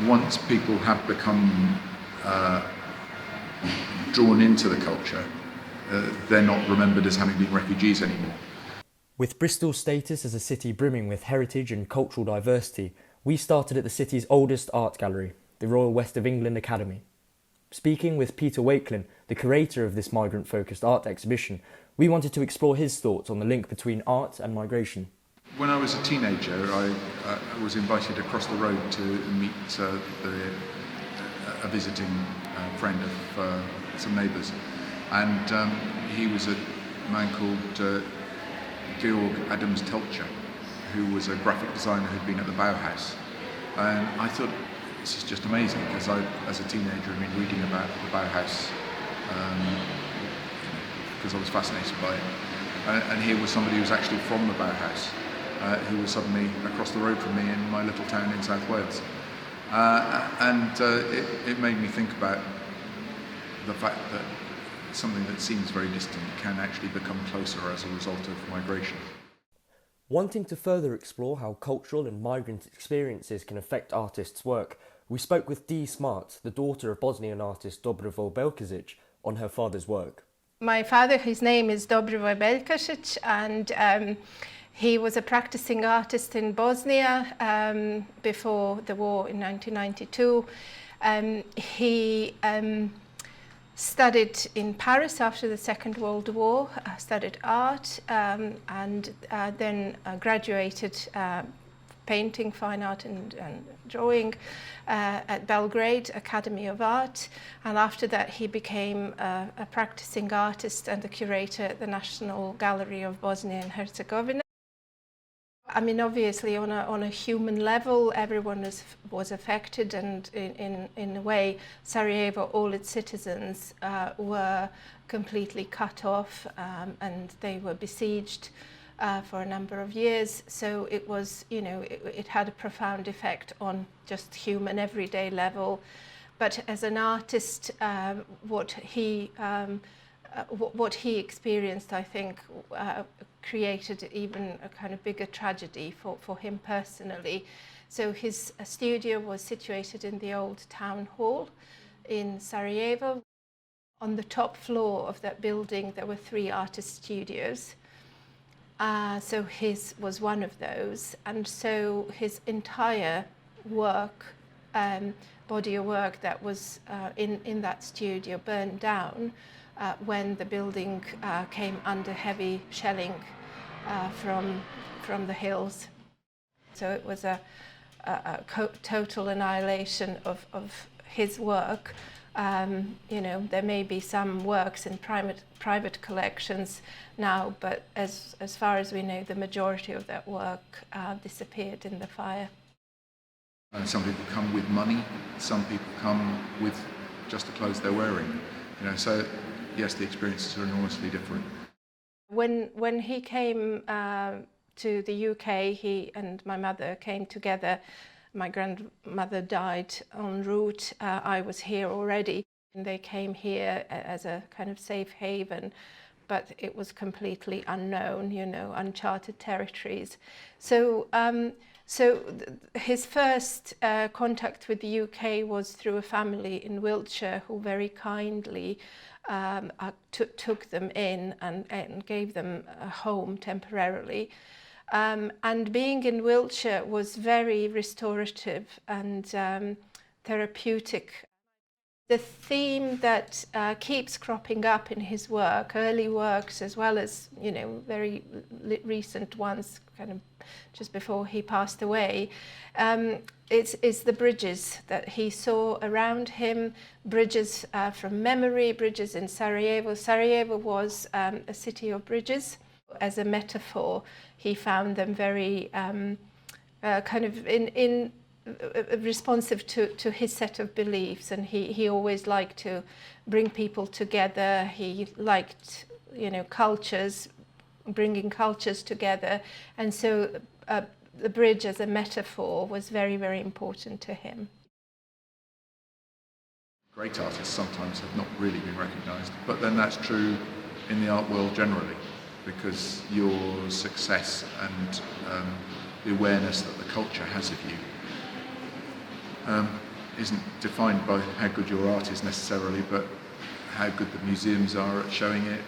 once people have become drawn into the culture, they're not remembered as having been refugees anymore. With Bristol's status as a city brimming with heritage and cultural diversity, we started at the city's oldest art gallery, the Royal West of England Academy. Speaking with Peter Wakelin, the curator of this migrant-focused art exhibition, we wanted to explore his thoughts on the link between art and migration. When I was a teenager, I was invited across the road to meet a visiting friend of some neighbours, and he was a man called Georg Adams Telcher, who was a graphic designer who'd been at the Bauhaus. And I thought, this is just amazing, because I, as a teenager, had been reading about the Bauhaus because I was fascinated by it. And here was somebody who was actually from the Bauhaus, who was suddenly across the road from me in my little town in South Wales. It made me think about the fact that something that seems very distant can actually become closer as a result of migration. Wanting to further explore how cultural and migrant experiences can affect artists' work, we spoke with Dee Smart, the daughter of Bosnian artist Dobrivoje Belkasic, on her father's work. My father, his name is Dobrivoje Belkasic, and he was a practicing artist in Bosnia before the war in 1992. He studied in Paris after the Second World War, studied art, and then graduated painting, fine art and drawing at Belgrade Academy of Art. And after that he became a practicing artist and a curator at the National Gallery of Bosnia and Herzegovina. I mean, obviously on a human level, everyone was affected, and in a way, Sarajevo, all its citizens were completely cut off, and they were besieged for a number of years. So it was, it had a profound effect on just human everyday level. But as an artist, what he experienced, I think, created even a kind of bigger tragedy for him personally. So his studio was situated in the old town hall in Sarajevo. On the top floor of that building there were 3 artist studios. So his was one of those, and so his entire work, body of work that was in that studio burned down when the building came under heavy shelling from the hills. So it was a total annihilation of his work. There may be some works in private collections now, but as far as we know, the majority of that work disappeared in the fire. Some people come with money, some people come with just the clothes they're wearing. So yes, the experiences are enormously different. When he came to the UK, he and my mother came together. My grandmother died en route. I was here already, and they came here as a kind of safe haven, but it was completely unknown, uncharted territories. So his first contact with the UK was through a family in Wiltshire who very kindly took them in and gave them a home temporarily. And being in Wiltshire was very restorative and therapeutic. The theme that keeps cropping up in his work, early works as well as very recent ones, kind of just before he passed away, is the bridges that he saw around him, bridges from memory, bridges in Sarajevo. Sarajevo was a city of bridges. As a metaphor, he found them very kind of in responsive to his set of beliefs, and he always liked to bring people together. He liked cultures, bringing cultures together, and so the bridge as a metaphor was very, very important to him. Great artists sometimes have not really been recognised, but then that's true in the art world generally, because your success and the awareness that the culture has of you isn't defined by how good your art is necessarily, but how good the museums are at showing it.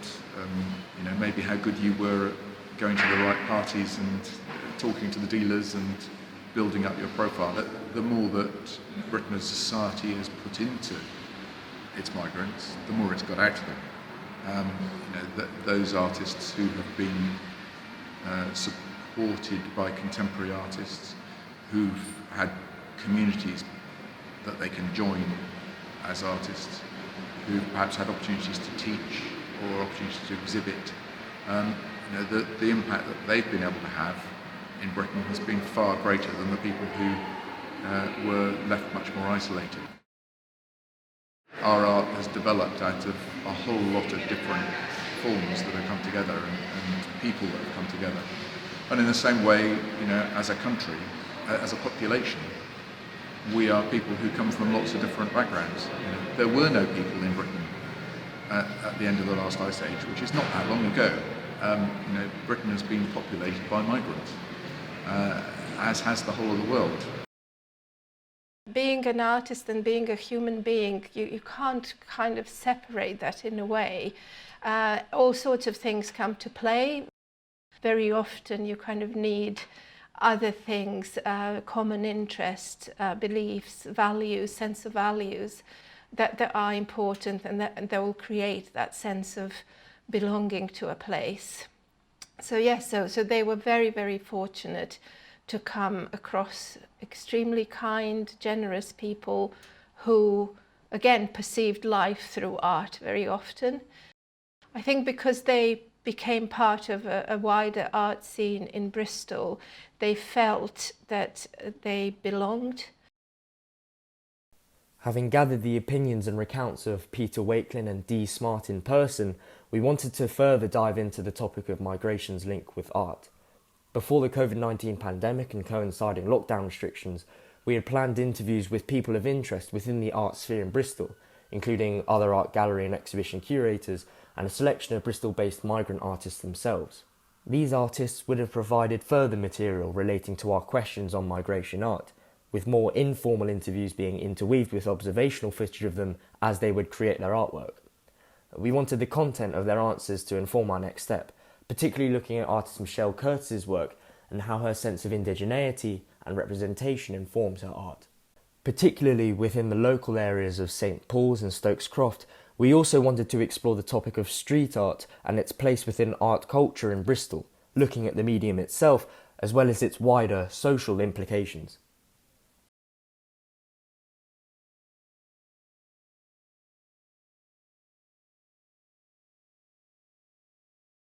Maybe how good you were at going to the right parties and talking to the dealers and building up your profile. The more that Britain as a society has put into its migrants, the more it's got out of them. Those artists who have been supported by contemporary artists who've had communities that they can join as artists, who perhaps had opportunities to teach or opportunities to exhibit. The impact that they've been able to have in Britain has been far greater than the people who were left much more isolated. Our art has developed out of a whole lot of different forms that have come together and people that have come together. And in the same way, as a country, as a population, we are people who come from lots of different backgrounds. There were no people in Britain at the end of the last ice age, which is not that long ago. Britain has been populated by migrants, as has the whole of the world. Being an artist and being a human being, you can't kind of separate that in a way. All sorts of things come to play. Very often you kind of need other things, common interest, beliefs, values, sense of values that are important and that will create that sense of belonging to a place. So yes, so they were very, very fortunate to come across extremely kind, generous people who, again, perceived life through art very often. I think because they became part of a wider art scene in Bristol, they felt that they belonged. Having gathered the opinions and recounts of Peter Wakelin and Dee Smart in person, we wanted to further dive into the topic of migration's link with art. Before the COVID-19 pandemic and coinciding lockdown restrictions, we had planned interviews with people of interest within the art sphere in Bristol, including other art gallery and exhibition curators and a selection of Bristol-based migrant artists themselves. These artists would have provided further material relating to our questions on migration art, with more informal interviews being interweaved with observational footage of them as they would create their artwork. We wanted the content of their answers to inform our next step, particularly looking at artist Michelle Curtis's work and how her sense of indigeneity and representation informs her art. Particularly within the local areas of St Paul's and Stokes Croft, we also wanted to explore the topic of street art and its place within art culture in Bristol, looking at the medium itself as well as its wider social implications.